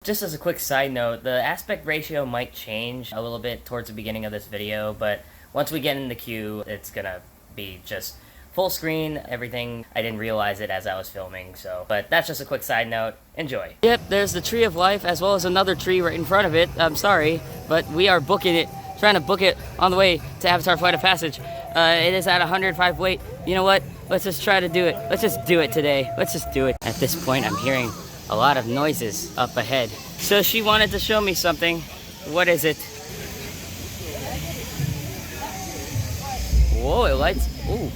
Just as a quick side note, the aspect ratio might change a little bit towards the beginning of this video, but once we get in the queue, it's gonna be just full screen, everything. I didn't realize it as I was filming, but that's just a quick side note. Enjoy. Yep, there's the Tree of Life as well as another tree right in front of it. I'm sorry, but we are booking it, trying to book it on the way to Avatar Flight of Passage. It is at 105 wait. You know what? Let's just try to do it. Let's just do it today. Let's just do it. At this point, I'm hearing a lot of noises up ahead. So she wanted to show me something. What is it? Whoa, it lights. Ooh.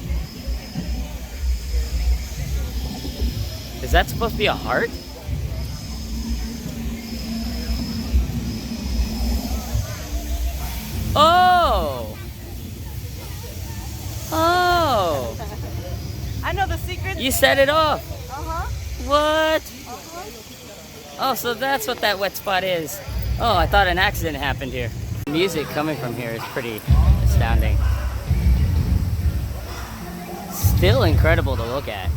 Is that supposed to be a heart? Oh! Oh! I know the secret. You set it off. Uh-huh. What? Uh-huh. Oh, so that's what that wet spot is. Oh, I thought an accident happened here. Music coming from here is pretty astounding. Still incredible to look at.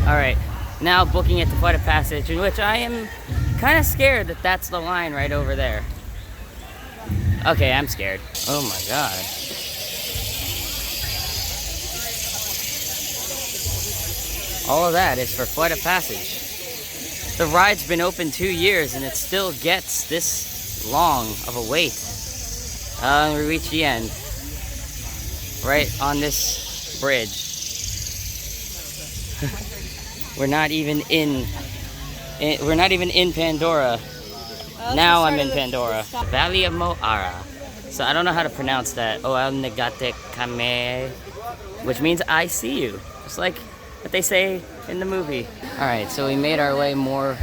Alright, now booking at the Flight of Passage, in which I am kind of scared that that's the line right over there. Okay, I'm scared. Oh my god. All of that is for Flight of Passage. The ride's been open 2 years and it still gets this long of a wait. We reach the end. Right on this bridge. We're not even in Pandora. Now I'm in Pandora. Valley of Mo'ara. So I don't know how to pronounce that. Oal Negate Kame, which means I see you. Just like what they say in the movie. Alright, so we made our way more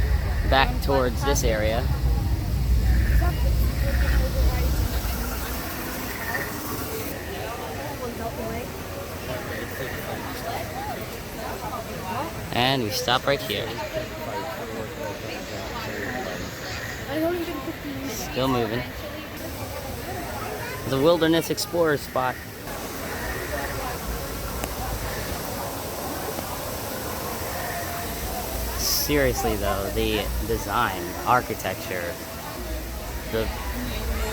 back towards this area. And we stop right here. Still moving. The Wilderness Explorer spot. Seriously though, the design, architecture,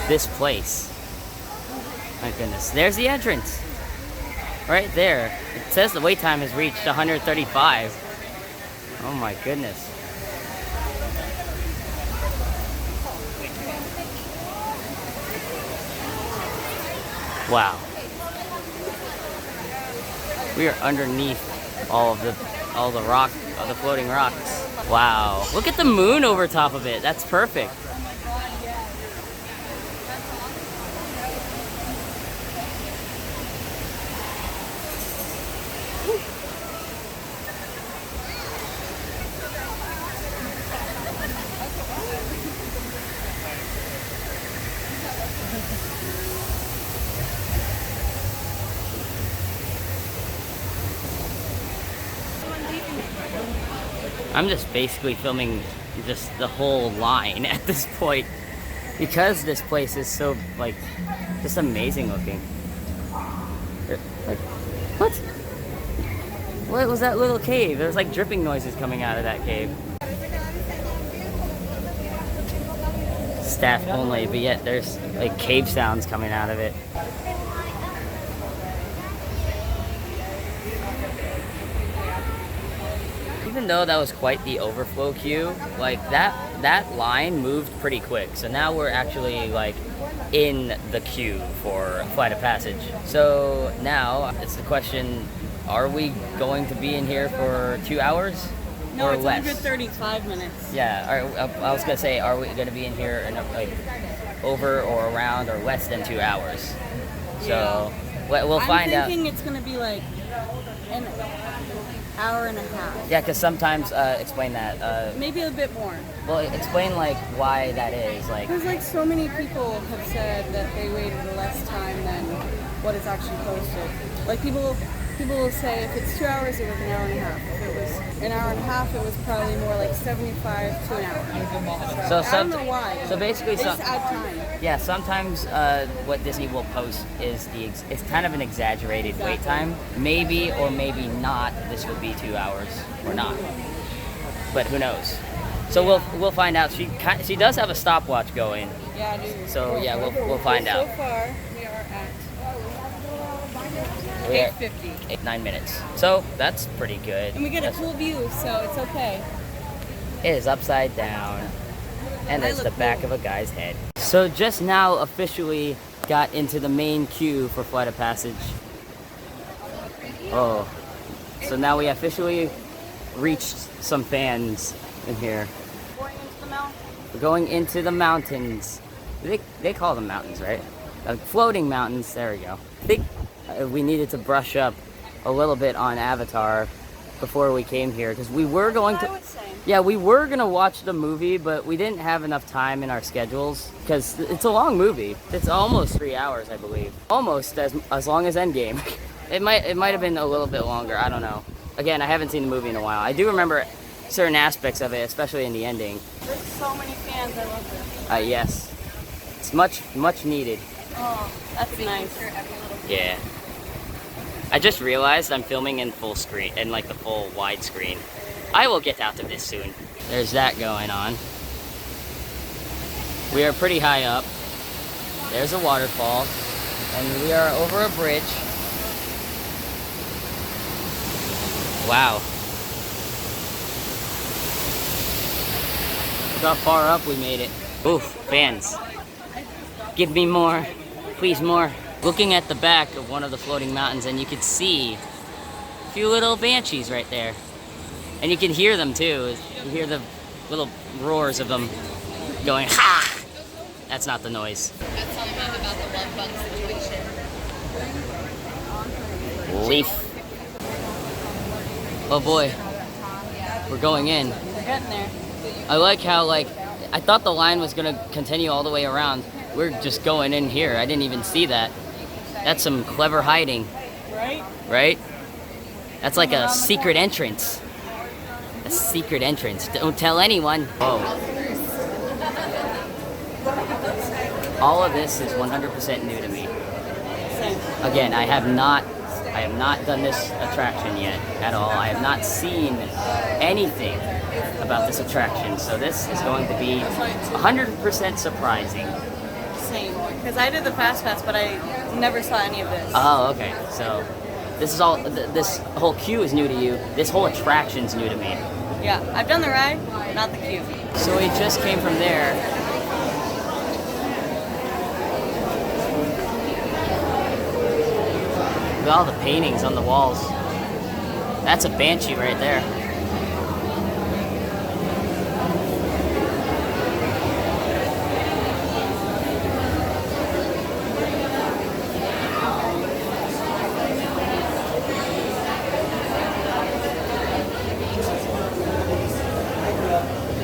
this place. My goodness. There's the entrance. Right there. It says the wait time has reached 135. Oh my goodness. Wow. We are underneath all the floating rocks. Wow. Look at the moon over top of it. That's perfect. I'm just basically filming just the whole line at this point because this place is so, like, just amazing looking. Like, what? What was that little cave? There's like dripping noises coming out of that cave. Staff only, but yet there's like cave sounds coming out of it. Even though that was quite the overflow queue, like that line moved pretty quick. So now we're actually like in the queue for Flight of Passage. So now it's the question, are we going to be in here for 2 hours? No, or it's less? 135 minutes. Yeah, I was gonna say, are we gonna be in here in like over or around or less than 2 hours? So we'll find out. I'm thinking it's gonna be like an hour and a half. Yeah, because sometimes, explain that. Maybe a bit more. Well, explain like why that is. Like, Because like so many people have said that they waited less time than what is actually posted. Like people will say if it's 2 hours, it was an hour and a half. If it was an hour and a half, it was probably more like 75 to an hour. So I don't know why. So basically, they just add time. Yeah, sometimes what Disney will post is it's kind of an exaggerated wait time. Maybe or maybe not. This will be 2 hours or not, but who knows? So we'll find out. She does have a stopwatch going. Yeah, I do. So yeah, we'll find out. So far, we are at We're at 8:50. 9 minutes. So that's pretty good. And we get a cool view, so it's okay. It is upside down, and I there's the look back cool. of a guy's head. So just now officially got into the main queue for Flight of Passage. Oh, so now we officially reached some fans in here. Going into the mountain. We're going into the mountains. They call them mountains, right? Floating mountains. There we go. I think we needed to brush up a little bit on Avatar before we came here because we were going to. Yeah, we were gonna watch the movie, but we didn't have enough time in our schedules because it's a long movie. It's almost 3 hours, I believe. Almost as long as Endgame. It might have been a little bit longer. I don't know. Again, I haven't seen the movie in a while. I do remember certain aspects of it, especially in the ending. There's so many fans. I love this. Yes, it's much needed. Oh, that's nice. Yeah. I just realized I'm filming in full screen, in like the full widescreen. I will get out of this soon. There's that going on. We are pretty high up. There's a waterfall. And we are over a bridge. Wow. Look how far up we made it. Oof, fans. Give me more. Please more. Looking at the back of one of the floating mountains, and you can see a few little banshees right there. And you can hear them too. You hear the little roars of them going, ha! That's not the noise. That's something about the love bug situation. Leaf. Oh boy. We're going in. We're getting there. I like how, I thought the line was gonna continue all the way around. We're just going in here. I didn't even see that. That's some clever hiding. Right? Right? That's like a secret entrance. A secret entrance. Don't tell anyone. Oh. All of this is 100% new to me. Same. Again, I have not done this attraction yet at all. I have not seen anything about this attraction, so this is going to be 100% surprising. Same. Because I did the Fastpass, but I never saw any of this. Oh, okay. So this is all. This whole queue is new to you. This whole attraction's new to me. Yeah, I've done the ride, not the queue. So we just came from there. Look at all the paintings on the walls. That's a banshee right there.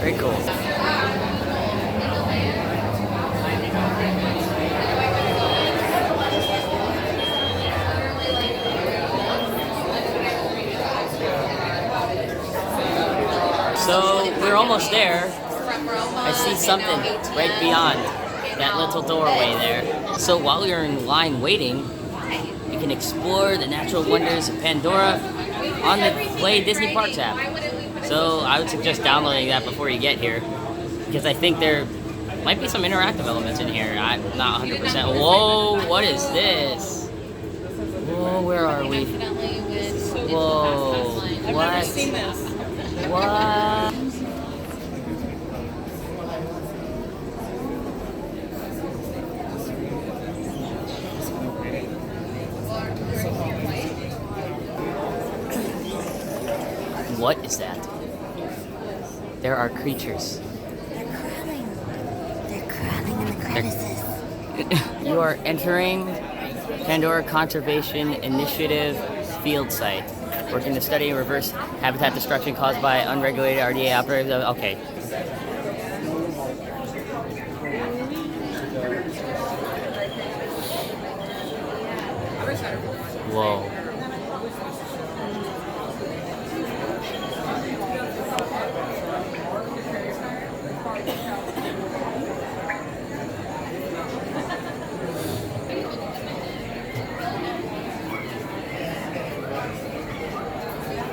Very cool. So we're almost there. I see something right beyond that little doorway there. So while you're in line waiting, you can explore the natural wonders of Pandora on the Play Disney Parks app. So I would suggest downloading that before you get here, because I think there might be some interactive elements in here. I'm not 100%. Whoa, what is this? Whoa, where are we? Whoa, I've never seen what? this. What? What is that? There are creatures. They're crawling in the crevices. You are entering Pandora Conservation Initiative field site, working to study and reverse habitat destruction caused by unregulated RDA operators. Okay. Whoa.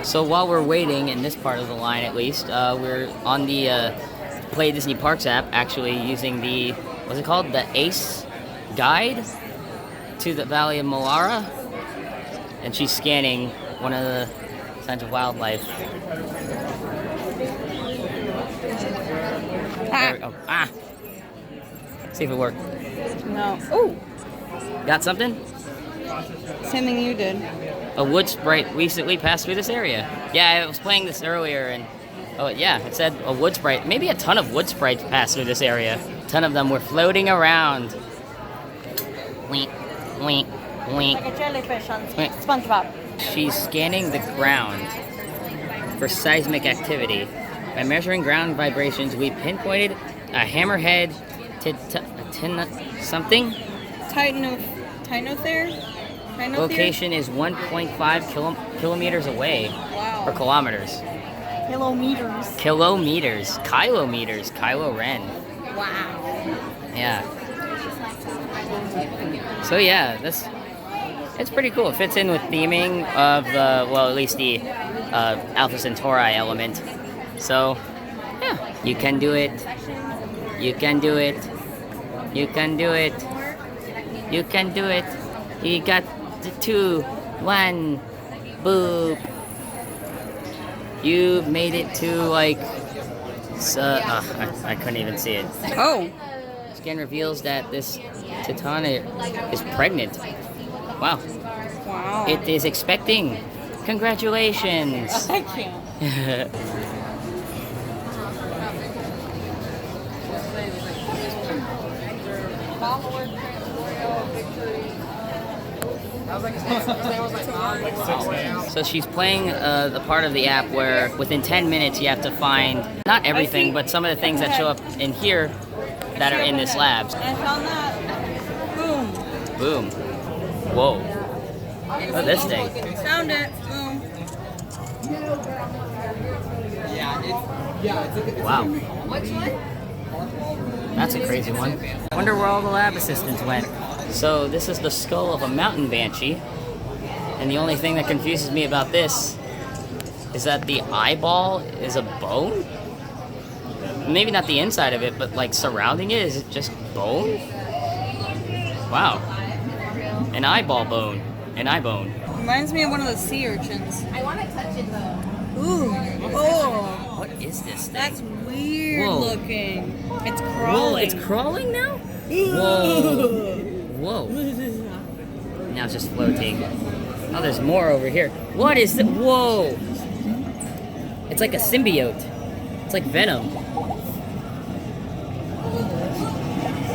So while we're waiting, in this part of the line at least, we're on the Play Disney Parks app, actually using the, what's it called? The ACE guide to the Valley of Molara. And she's scanning one of the signs of wildlife. There we go. Ah! See if it worked. No. Oh, Got something? same thing you did. A wood sprite recently passed through this area. Yeah, I was playing this earlier and, oh yeah, it said a wood sprite. Maybe a ton of wood sprites passed through this area. A ton of them were floating around. Wink, wink, wink. Like a jellyfish on Wink. SpongeBob. She's scanning the ground for seismic activity. By measuring ground vibrations, we pinpointed a hammerhead something. Tinothere? Location is 1.5 kilometers away. Wow. Or kilometers. Kilometers. Kilometers. Kilometers. Kylo Ren. Wow. Yeah. So yeah, it's pretty cool. It fits in with theming of the, well, at least the Alpha Centauri element. So, yeah, you can do it. You can do it. You can do it. You can do it. You got the 2, 1, boop. You made it to like. I couldn't even see it. Oh. Scan reveals that this Titan is pregnant. Wow. Wow. It is expecting. Congratulations. I can't. So she's playing the part of the app where within 10 minutes you have to find, not everything, but some of the things that show up in here that are in this lab. I found that. Boom. Boom. Whoa. Look at this thing. Found it. Boom. Wow. That's a crazy one. Wonder where all the lab assistants went. So this is the skull of a mountain banshee. And the only thing that confuses me about this is that the eyeball is a bone? Maybe not the inside of it, but like surrounding it, is it just bone? Wow. An eyeball bone. An eye bone. Reminds me of one of the sea urchins. I want to touch it though. Ooh. Oh. What is this thing? That's weird Whoa. looking. It's Whoa, crawling. it's crawling now? Whoa. Whoa. Now it's just floating. Oh, there's more over here. What is it? Whoa. It's like a symbiote. It's like Venom.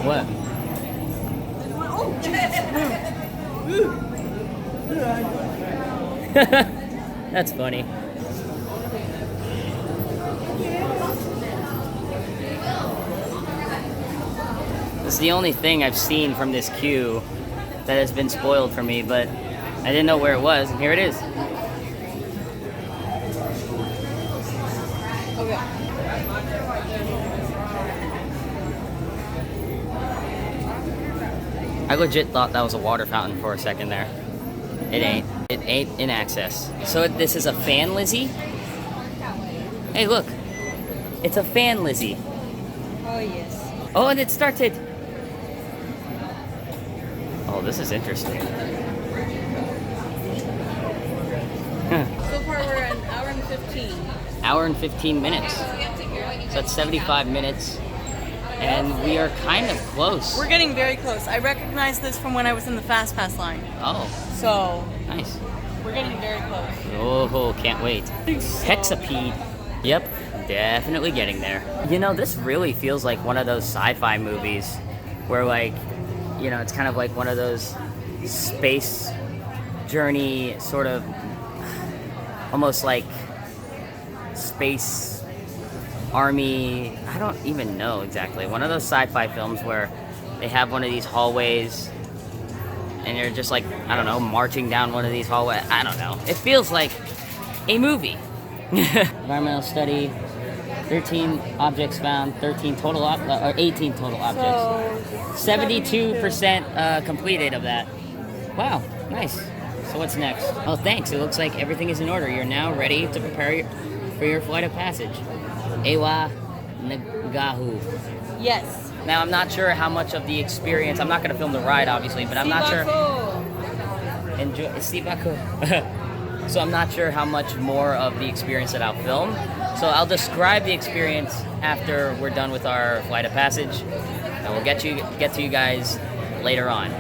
What? That's funny. This is the only thing I've seen from this queue that has been spoiled for me, but I didn't know where it was, and here it is. Okay. I legit thought that was a water fountain for a second there. It ain't. It ain't in access. So this is a fan Lizzie? Hey, look. It's a fan Lizzie. Oh, yes. Oh, and it started. Oh, this is interesting. Huh. So far, we're at an hour and 15. Hour and 15 minutes. So that's 75 minutes. And we are kind of close. We're getting very close. I recognize this from when I was in the Fastpass line. Oh, So, nice. we're getting very close. Oh, can't wait. Hexapede. Yep, definitely getting there. You know, this really feels like one of those sci-fi movies where, like, you know, it's kind of like one of those space journey sort of, almost like space army, I don't even know exactly. One of those sci-fi films where they have one of these hallways and you're just like, I don't know, marching down one of these hallways. I don't know. It feels like a movie. Environmental study, 13 objects found, 18 total objects. So, 72% completed of that. Wow, nice. So what's next? Oh, thanks. It looks like everything is in order. You're now ready to prepare for your flight of passage. Ewa, Ngahu. Yes. Now, I'm not sure how much of the experience, I'm not going to film the ride, obviously, but I'm not sure. Enjoy. So I'm not sure how much more of the experience that I'll film. So I'll describe the experience after we're done with our flight of passage, and we'll get to you guys later on.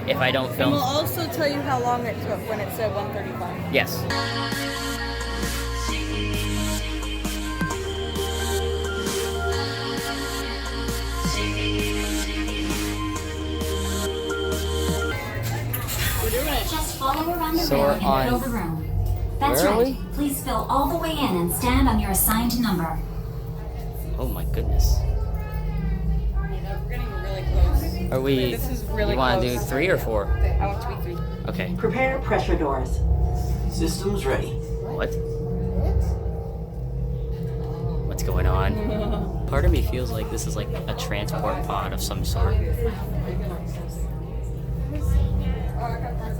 If I don't And film. we'll also tell you how long it took when it said 1:35. Yes. Just follow around the So rail we're in the middle of on- the room. That's Where are right. we? Please fill all the way in and stand on your assigned number. Oh my goodness. We're getting really close. Are we? This is really You want to do close. 3 or 4? I want to be 3. Okay. Prepare pressure doors. Systems ready. What? What's going on? Part of me feels like this is like a transport pod of some sort.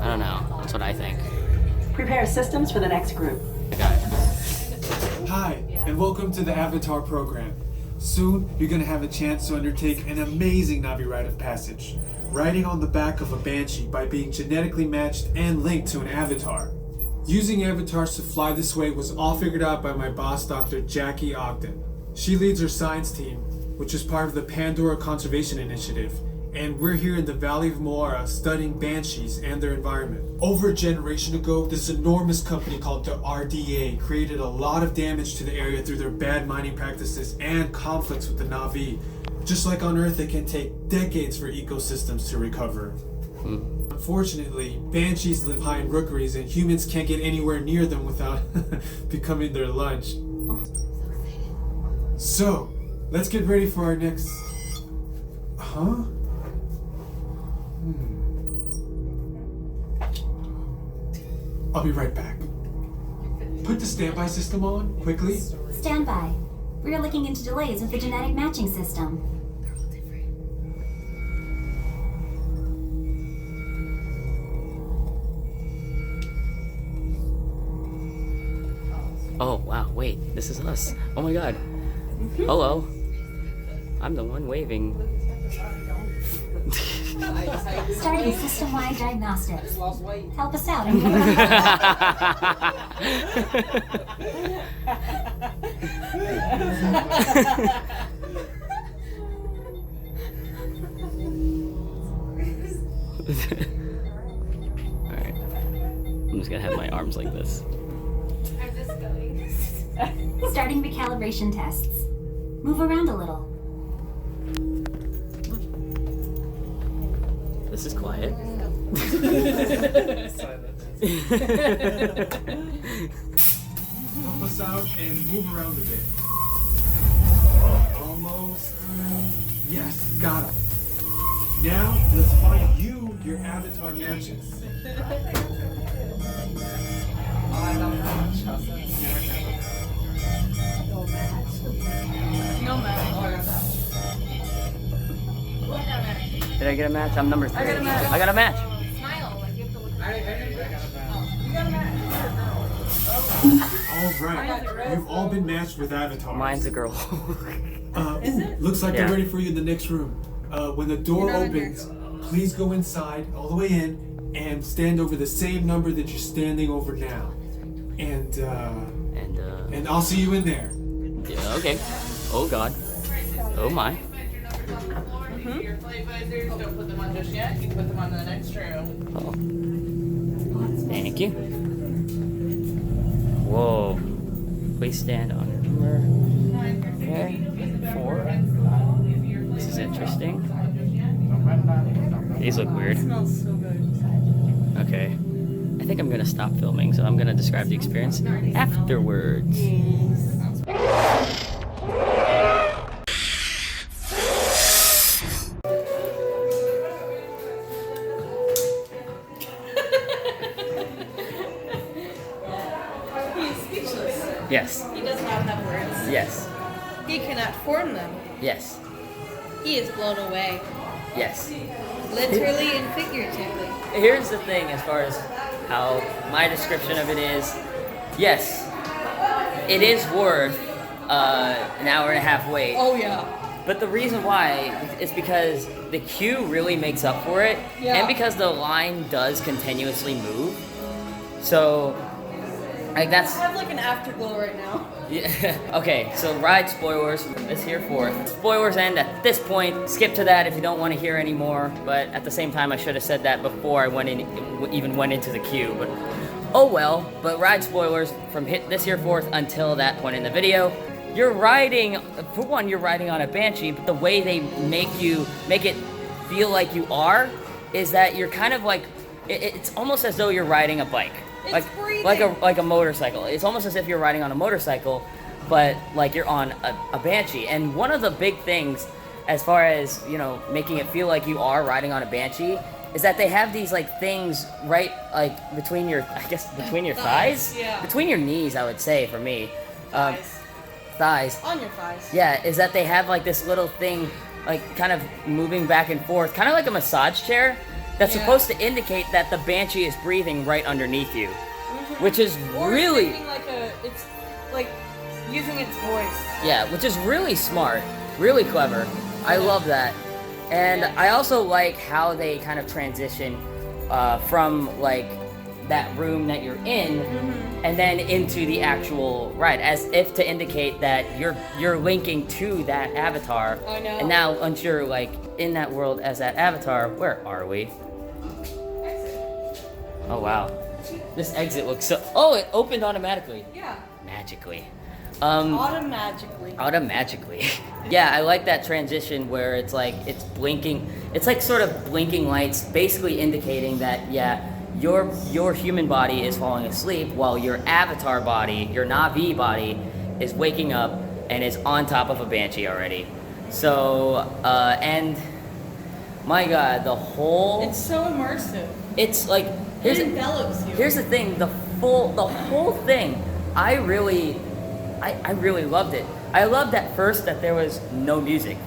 I don't know. That's what I think. Prepare systems for the next group. I got it. Hi, and welcome to the Avatar program. Soon, you're going to have a chance to undertake an amazing Navi rite of passage, riding on the back of a Banshee by being genetically matched and linked to an avatar. Using avatars to fly this way was all figured out by my boss, Dr. Jackie Ogden. She leads our science team, which is part of the Pandora Conservation Initiative, and we're here in the Valley of Moara studying banshees and their environment. Over a generation ago, this enormous company called the RDA created a lot of damage to the area through their bad mining practices and conflicts with the Na'vi. Just like on Earth, it can take decades for ecosystems to recover. Unfortunately, banshees live high in rookeries and humans can't get anywhere near them without becoming their lunch. So, let's get ready for our next... Huh? I'll be right back. Put the standby system on, quickly. Stand by. We are looking into delays with the genetic matching system. Oh, wow, wait. This is us. Oh my god. Hello. I'm the one waving. Starting system-wide diagnostics. Help us out. Alright. I'm just gonna have my arms like this. Starting recalibration tests. Move around a little. This is quiet. Help us out and move around a bit. Almost. Yes, got him. Now, let's find you your avatar matches. No match. Did I get a match? I'm number 3. I got a match. I got a match. All right, you've all been matched with avatars. Mine's a girl. Looks like Yeah. they're ready for you in the next room. When the door You're not in opens, please go inside all the way in and stand over the same number that you're standing over now. And I'll see you in there. Yeah, okay. Oh god. Oh my. Your flight visors, don't put them on just yet. You put them on in the next room. Oh. Thank you. Whoa. Please stand on number. Okay. 4. This is interesting. These look weird. It smells so good. Okay. I think I'm gonna stop filming, so I'm gonna describe the experience afterwards. He's speechless. Yes. He doesn't have enough words. Yes. He cannot form them. Yes. He is blown away. Yes. Literally and figuratively. Here's the thing as far as how my description of it is. Yes, it is worth an hour and a half wait. Oh yeah. But the reason why is because the queue really makes up for it, Yeah. and because the line does continuously move. So, like that's. I have like an afterglow right now. Yeah. Okay, so ride spoilers from this here forth. Spoilers end at this point. Skip to that if you don't want to hear any more. But at the same time, I should have said that before I even went into the queue. But oh well. But ride spoilers from this here forth until that point in the video. You're riding. For one, you're riding on a Banshee, but the way they make it feel like you are is that you're kind of like. It's almost as though you're riding a bike. It's breathing. like a motorcycle. It's almost as if you're riding on a motorcycle, but like you're on a Banshee. And one of the big things, as far as making it feel like you are riding on a Banshee, is that they have these like things right like between your thighs, yeah. between your knees. I would say for me, thighs. On your thighs. Yeah, is that they have like this little thing, like kind of moving back and forth, kind of like a massage chair. That's supposed to indicate that the Banshee is breathing right underneath you, which is Or really it's like using its voice. yeah, which is really smart, really clever. I love that, and I also like how they kind of transition from like that room that you're in, and then into the actual ride, as if to indicate that you're linking to that avatar. I know. And now once you're like in that world as that avatar, where are we? Oh wow, this exit looks so. Oh, it opened automatically. Yeah. Magically. Automatically. Yeah, I like that transition where it's like it's blinking. It's like sort of blinking lights, basically indicating that your human body is falling asleep while your avatar body, your Na'vi body, is waking up and is on top of a Banshee already. So and my God, the whole. It's so immersive. It's like It envelops you. Here's the thing, the whole thing, I really loved it. I loved at first that there was no music.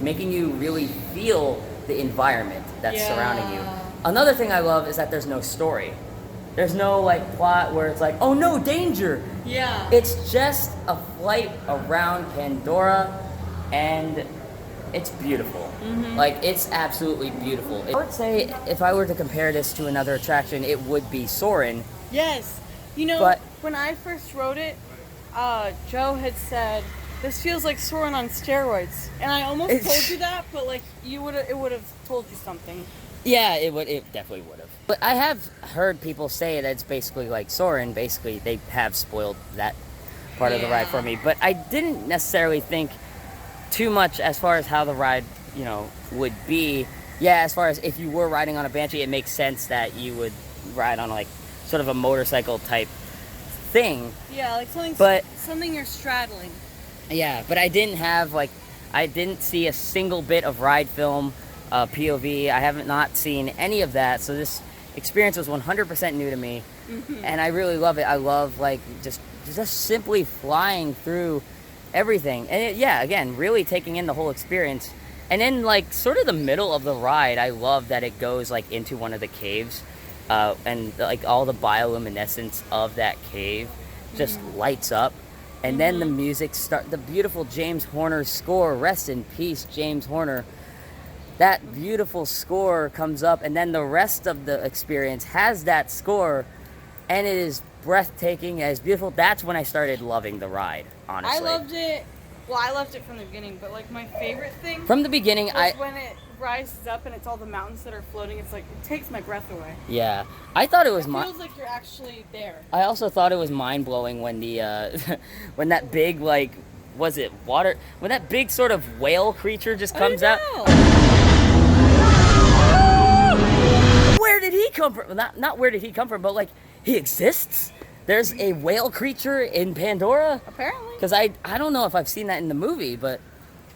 Making you really feel the environment that's surrounding you. Another thing I love is that there's no story. There's no like plot where it's like, oh no, danger. Yeah. It's just a flight around Pandora, and it's beautiful. Like, it's absolutely beautiful. I would say if I were to compare this to another attraction, it would be Soarin'. Yes. But- When I first wrote it, Joe had said, this feels like Soarin' on steroids. And I almost told you that, but like it would have told you something. Yeah, it definitely would have. But I have heard people say that it's basically like Soarin'. Basically, they have spoiled that part of the ride for me. But I didn't necessarily think too much as far as how the ride, would be. Yeah, as far as if you were riding on a Banshee, it makes sense that you would ride on like sort of a motorcycle type thing. Yeah, like something you're straddling. Yeah, but I didn't see a single bit of ride film, POV. I haven't not seen any of that, so this experience was 100% new to me, and I really love it. I love like just simply flying through everything, and again, really taking in the whole experience. And then like sort of the middle of the ride, I love that it goes like into one of the caves, and like all the bioluminescence of that cave just lights up. And then the music the beautiful James Horner score, rest in peace, James Horner. That beautiful score comes up, and then the rest of the experience has that score, and it is breathtaking, it's beautiful. That's when I started loving the ride, honestly. I loved it. Well, I loved it from the beginning, but like my favorite thing From the beginning, was when it rises up and it's all the mountains that are floating. It's like, it takes my breath away. Yeah. I thought it was It feels like you're actually there. I also thought it was mind-blowing when the, when that big, like, was it water? When that big sort of whale creature just comes out. Where did he come from? Not where did he come from, but like, he exists? There's a whale creature in Pandora? Apparently. Because I don't know if I've seen that in the movie, but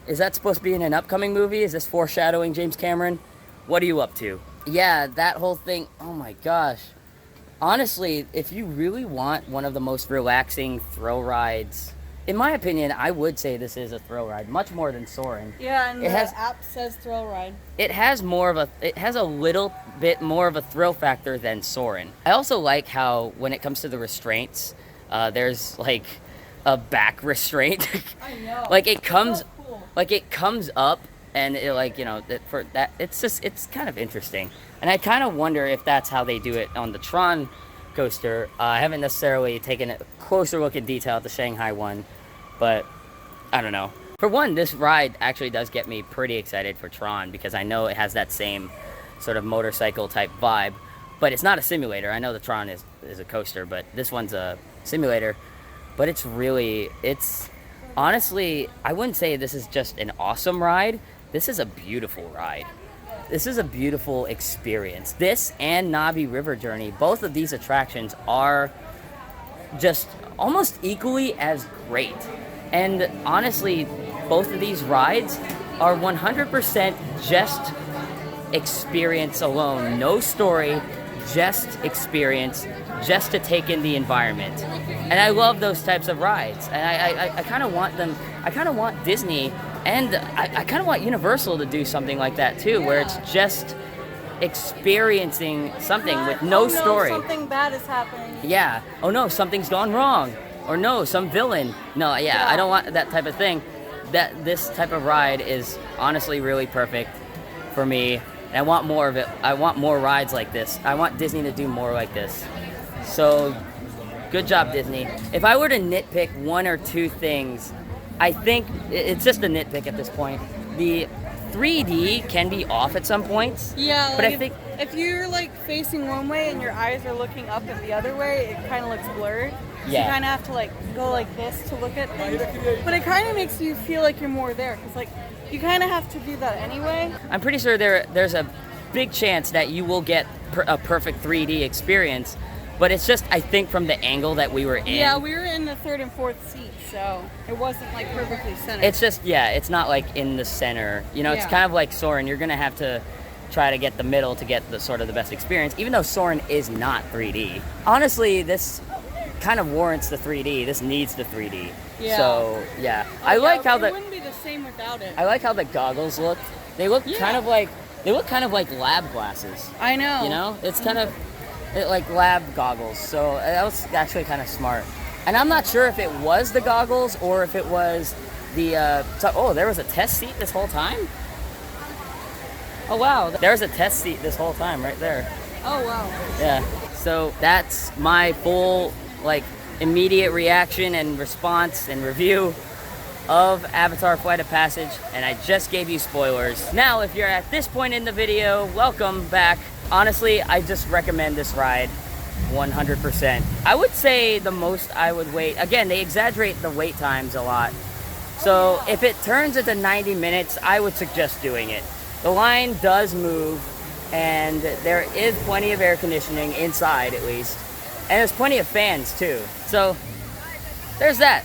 is that supposed to be in an upcoming movie? Is this foreshadowing James Cameron? What are you up to? Yeah, that whole thing, oh my gosh. Honestly, if you really want one of the most relaxing thrill rides, in my opinion, I would say this is a thrill ride, much more than Soarin'. Yeah, and the app says thrill ride. It has a little bit more of a thrill factor than Soarin'. I also like how when it comes to the restraints, there's like a back restraint. I know. Like it comes, So cool. like it comes up, and it like for that it's kind of interesting, and I kind of wonder if that's how they do it on the Tron coaster. I haven't necessarily taken a closer look in detail at the Shanghai one, but I don't know. For one, this ride actually does get me pretty excited for Tron because I know it has that same sort of motorcycle type vibe, but it's not a simulator. I know the Tron is a coaster, but this one's a simulator. But it's honestly, I wouldn't say this is just an awesome ride. This is a beautiful ride. This is a beautiful experience. This and Navi River Journey, both of these attractions are just almost equally as great. And honestly, both of these rides are 100% just experience alone. No story, just experience, just to take in the environment. And I love those types of rides. And I kind of want them, I kind of want Disney, and I kind of want Universal to do something like that too, where it's just experiencing something with no story. Something bad is happening. Yeah. Oh no, something's gone wrong. Or no, some villain. No, yeah, I don't want that type of thing. This type of ride is honestly really perfect for me. And I want more of it. I want more rides like this. I want Disney to do more like this. So, good job, Disney. If I were to nitpick one or two things, I think it's just a nitpick at this point. The 3D can be off at some points. Yeah, but like I think if you're like facing one way and your eyes are looking up at the other way, it kind of looks blurred. So Yeah. you kind of have to like go like this to look at things. But it kind of makes you feel like you're more there because like you kind of have to do that anyway. I'm pretty sure there's a big chance that you will get a perfect 3D experience, but it's just, I think, from the angle that we were in. Yeah, we were in the third and fourth seat, so it wasn't like perfectly centered. It's just, yeah, it's not like in the center. You know, it's Yeah. kind of like Soarin'. You're gonna have to try to get the middle to get the sort of the best experience, even though Soarin' is not 3D. Honestly, this kind of warrants the 3D. This needs the 3D. Yeah. So yeah, I like how it the wouldn't be the same without it. I like how the goggles look. They look kind of like lab glasses. I know. You know, it's kind of like lab goggles. So that was actually kind of smart. And I'm not sure if it was the goggles or if it was the. There was a test seat this whole time. Oh wow, there's a test seat this whole time right there. Oh wow. Yeah. So that's my full immediate reaction and response and review of Avatar Flight of Passage, and I just gave you spoilers. Now, if you're at this point in the video, welcome back. Honestly, I just recommend this ride 100%. I would say the most I would wait, again, they exaggerate the wait times a lot. So if it turns into 90 minutes, I would suggest doing it. The line does move, and there is plenty of air conditioning inside at least. And there's plenty of fans too. So there's that.